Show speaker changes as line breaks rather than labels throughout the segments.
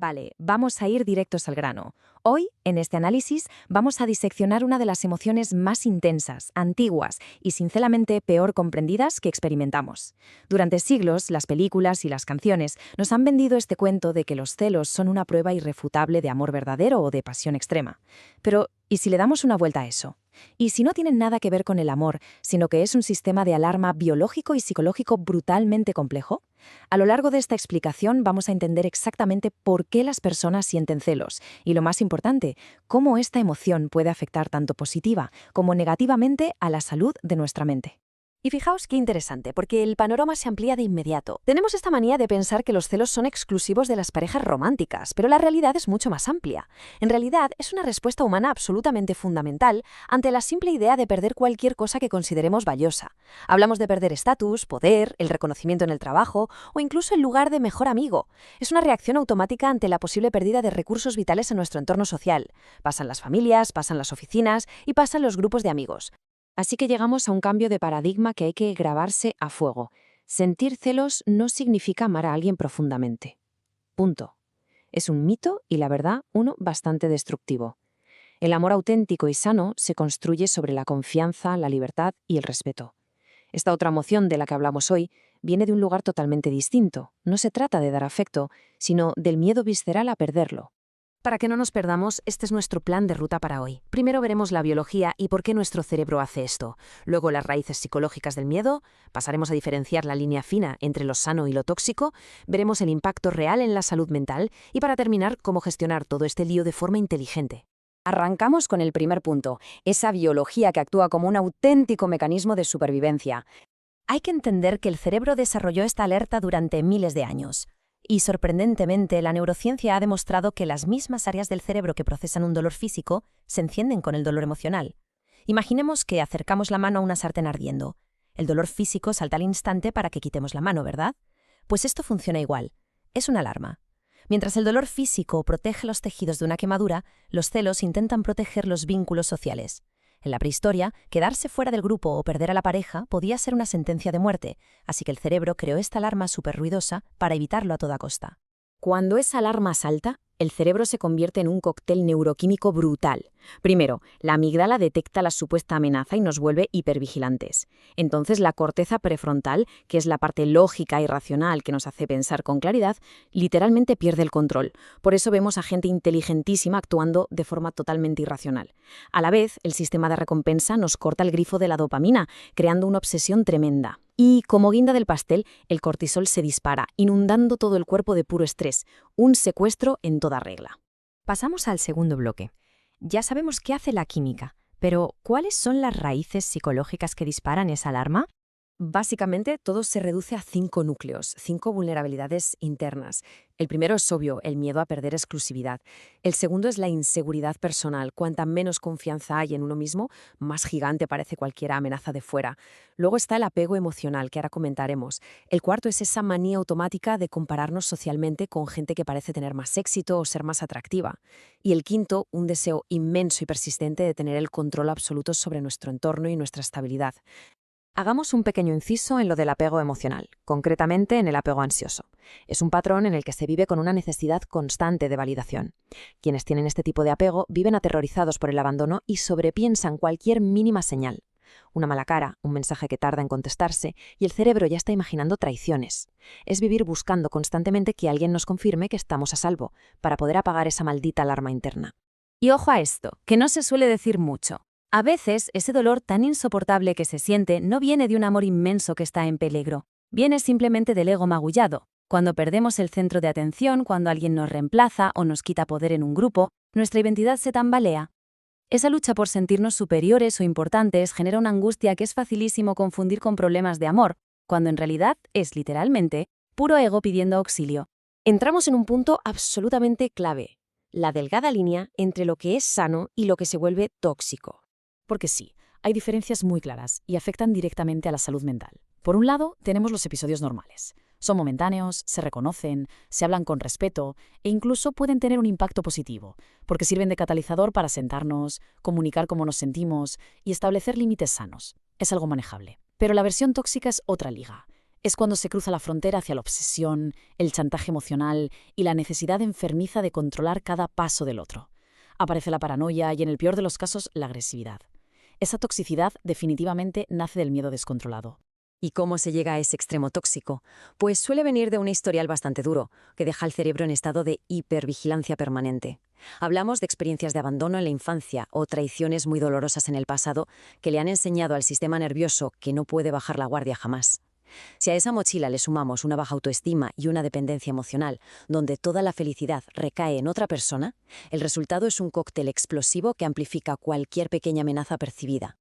Vale, vamos a ir directos al grano. Hoy, en este análisis, vamos a diseccionar una de las emociones más intensas, antiguas y sinceramente peor comprendidas que experimentamos. Durante siglos, las películas y las canciones nos han vendido este cuento de que los celos son una prueba irrefutable de amor verdadero o de pasión extrema. Pero, ¿y si le damos una vuelta a eso? ¿Y si no tienen nada que ver con el amor, sino que es un sistema de alarma biológico y psicológico brutalmente complejo? A lo largo de esta explicación vamos a entender exactamente por qué las personas sienten celos y, lo más importante, cómo esta emoción puede afectar tanto positiva como negativamente a la salud de nuestra mente.
Y fijaos qué interesante, porque el panorama se amplía de inmediato. Tenemos esta manía de pensar que los celos son exclusivos de las parejas románticas, pero la realidad es mucho más amplia. En realidad, es una respuesta humana absolutamente fundamental ante la simple idea de perder cualquier cosa que consideremos valiosa. Hablamos de perder estatus, poder, el reconocimiento en el trabajo o incluso el lugar de mejor amigo. Es una reacción automática ante la posible pérdida de recursos vitales en nuestro entorno social. Pasan las familias, pasan las oficinas y pasan los grupos de amigos.
Así que llegamos a un cambio de paradigma que hay que grabarse a fuego. Sentir celos no significa amar a alguien profundamente. Punto. Es un mito y, la verdad, uno bastante destructivo. El amor auténtico y sano se construye sobre la confianza, la libertad y el respeto. Esta otra emoción de la que hablamos hoy viene de un lugar totalmente distinto. No se trata de dar afecto, sino del miedo visceral a perderlo.
Para que no nos perdamos, este es nuestro plan de ruta para hoy. Primero veremos la biología y por qué nuestro cerebro hace esto. Luego las raíces psicológicas del miedo. Pasaremos a diferenciar la línea fina entre lo sano y lo tóxico. Veremos el impacto real en la salud mental. Y para terminar, cómo gestionar todo este lío de forma inteligente.
Arrancamos con el primer punto, esa biología que actúa como un auténtico mecanismo de supervivencia.
Hay que entender que el cerebro desarrolló esta alerta durante miles de años. Y sorprendentemente, la neurociencia ha demostrado que las mismas áreas del cerebro que procesan un dolor físico se encienden con el dolor emocional. Imaginemos que acercamos la mano a una sartén ardiendo. El dolor físico salta al instante para que quitemos la mano, ¿verdad? Pues esto funciona igual. Es una alarma. Mientras el dolor físico protege los tejidos de una quemadura, los celos intentan proteger los vínculos sociales. En la prehistoria, quedarse fuera del grupo o perder a la pareja podía ser una sentencia de muerte, así que el cerebro creó esta alarma súper ruidosa para evitarlo a toda costa.
Cuando esa alarma salta, el cerebro se convierte en un cóctel neuroquímico brutal. Primero, la amígdala detecta la supuesta amenaza y nos vuelve hipervigilantes. Entonces, la corteza prefrontal, que es la parte lógica y racional que nos hace pensar con claridad, literalmente pierde el control. Por eso vemos a gente inteligentísima actuando de forma totalmente irracional. A la vez, el sistema de recompensa nos corta el grifo de la dopamina, creando una obsesión tremenda. Y, como guinda del pastel, el cortisol se dispara, inundando todo el cuerpo de puro estrés, un secuestro en toda regla.
Pasamos al segundo bloque. Ya sabemos qué hace la química, pero ¿cuáles son las raíces psicológicas que disparan esa alarma?
Básicamente, todo se reduce a 5 núcleos, 5 vulnerabilidades internas. El primero es obvio, el miedo a perder exclusividad. El segundo es la inseguridad personal. Cuanta menos confianza hay en uno mismo, más gigante parece cualquier amenaza de fuera. Luego está el apego emocional, que ahora comentaremos. El cuarto es esa manía automática de compararnos socialmente con gente que parece tener más éxito o ser más atractiva. Y el quinto, un deseo inmenso y persistente de tener el control absoluto sobre nuestro entorno y nuestra estabilidad.
Hagamos un pequeño inciso en lo del apego emocional, concretamente en el apego ansioso. Es un patrón en el que se vive con una necesidad constante de validación. Quienes tienen este tipo de apego viven aterrorizados por el abandono y sobrepiensan cualquier mínima señal. Una mala cara, un mensaje que tarda en contestarse y el cerebro ya está imaginando traiciones. Es vivir buscando constantemente que alguien nos confirme que estamos a salvo, para poder apagar esa maldita alarma interna.
Y ojo a esto, que no se suele decir mucho. A veces, ese dolor tan insoportable que se siente no viene de un amor inmenso que está en peligro. Viene simplemente del ego magullado. Cuando perdemos el centro de atención, cuando alguien nos reemplaza o nos quita poder en un grupo, nuestra identidad se tambalea. Esa lucha por sentirnos superiores o importantes genera una angustia que es facilísimo confundir con problemas de amor, cuando en realidad es literalmente puro ego pidiendo auxilio.
Entramos en un punto absolutamente clave: la delgada línea entre lo que es sano y lo que se vuelve tóxico.
Porque sí, hay diferencias muy claras y afectan directamente a la salud mental. Por un lado, tenemos los episodios normales. Son momentáneos, se reconocen, se hablan con respeto e incluso pueden tener un impacto positivo, porque sirven de catalizador para sentarnos, comunicar cómo nos sentimos y establecer límites sanos. Es algo manejable. Pero la versión tóxica es otra liga. Es cuando se cruza la frontera hacia la obsesión, el chantaje emocional y la necesidad enfermiza de controlar cada paso del otro. Aparece la paranoia y, en el peor de los casos, la agresividad. Esa toxicidad definitivamente nace del miedo descontrolado.
¿Y cómo se llega a ese extremo tóxico? Pues suele venir de un historial bastante duro, que deja al cerebro en estado de hipervigilancia permanente. Hablamos de experiencias de abandono en la infancia o traiciones muy dolorosas en el pasado que le han enseñado al sistema nervioso que no puede bajar la guardia jamás. Si a esa mochila le sumamos una baja autoestima y una dependencia emocional, donde toda la felicidad recae en otra persona, el resultado es un cóctel explosivo que amplifica cualquier pequeña amenaza percibida.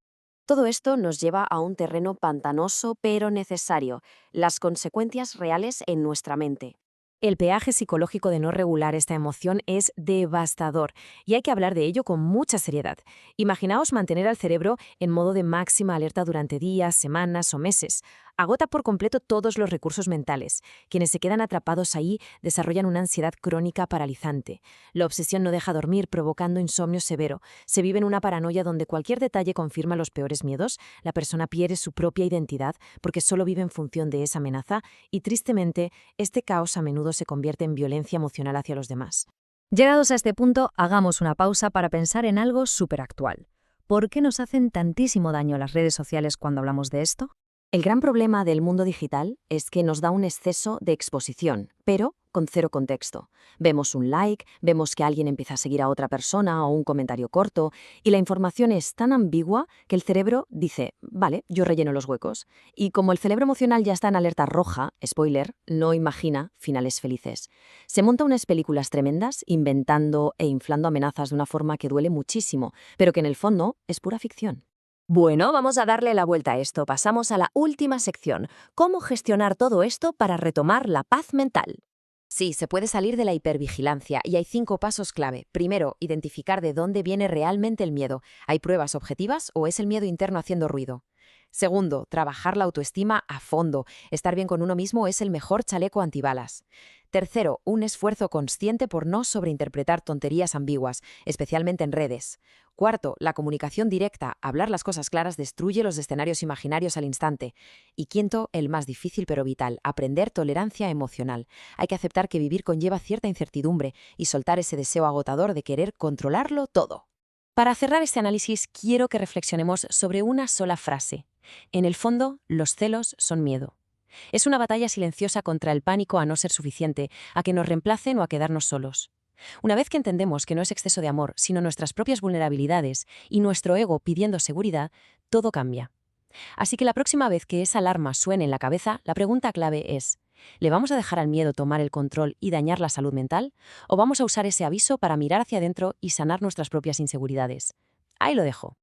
Todo esto nos lleva a un terreno pantanoso pero necesario, las consecuencias reales en nuestra mente. El peaje psicológico de no regular esta emoción es devastador y hay que hablar de ello con mucha seriedad. Imaginaos mantener al cerebro en modo de máxima alerta durante días, semanas o meses. Agota por completo todos los recursos mentales. Quienes se quedan atrapados ahí desarrollan una ansiedad crónica paralizante. La obsesión no deja dormir, provocando insomnio severo. Se vive en una paranoia donde cualquier detalle confirma los peores miedos. La persona pierde su propia identidad porque solo vive en función de esa amenaza y, tristemente, este caos a menudo se convierte en violencia emocional hacia los demás.
Llegados a este punto, hagamos una pausa para pensar en algo superactual. ¿Por qué nos hacen tantísimo daño las redes sociales cuando hablamos de esto?
El gran problema del mundo digital es que nos da un exceso de exposición, pero con cero contexto. Vemos un like, vemos que alguien empieza a seguir a otra persona o un comentario corto, y la información es tan ambigua que el cerebro dice, vale, yo relleno los huecos. Y como el cerebro emocional ya está en alerta roja, spoiler, no imagina finales felices. Se monta unas películas tremendas, inventando e inflando amenazas de una forma que duele muchísimo, pero que en el fondo es pura ficción. Bueno, vamos a darle la vuelta a esto. Pasamos a la última sección. ¿Cómo gestionar todo esto para retomar la paz mental? Sí, se puede salir de la hipervigilancia y hay 5 pasos clave. Primero, identificar de dónde viene realmente el miedo. ¿Hay pruebas objetivas o es el miedo interno haciendo ruido? Segundo, trabajar la autoestima a fondo. Estar bien con uno mismo es el mejor chaleco antibalas. Tercero, un esfuerzo consciente por no sobreinterpretar tonterías ambiguas, especialmente en redes. Cuarto, la comunicación directa. Hablar las cosas claras destruye los escenarios imaginarios al instante. Y quinto, el más difícil pero vital, aprender tolerancia emocional. Hay que aceptar que vivir conlleva cierta incertidumbre y soltar ese deseo agotador de querer controlarlo todo. Para cerrar este análisis, quiero que reflexionemos sobre una sola frase. En el fondo, los celos son miedo. Es una batalla silenciosa contra el pánico a no ser suficiente, a que nos reemplacen o a quedarnos solos. Una vez que entendemos que no es exceso de amor, sino nuestras propias vulnerabilidades y nuestro ego pidiendo seguridad, todo cambia. Así que la próxima vez que esa alarma suene en la cabeza, la pregunta clave es, ¿le vamos a dejar al miedo tomar el control y dañar la salud mental? ¿O vamos a usar ese aviso para mirar hacia adentro y sanar nuestras propias inseguridades? Ahí lo dejo.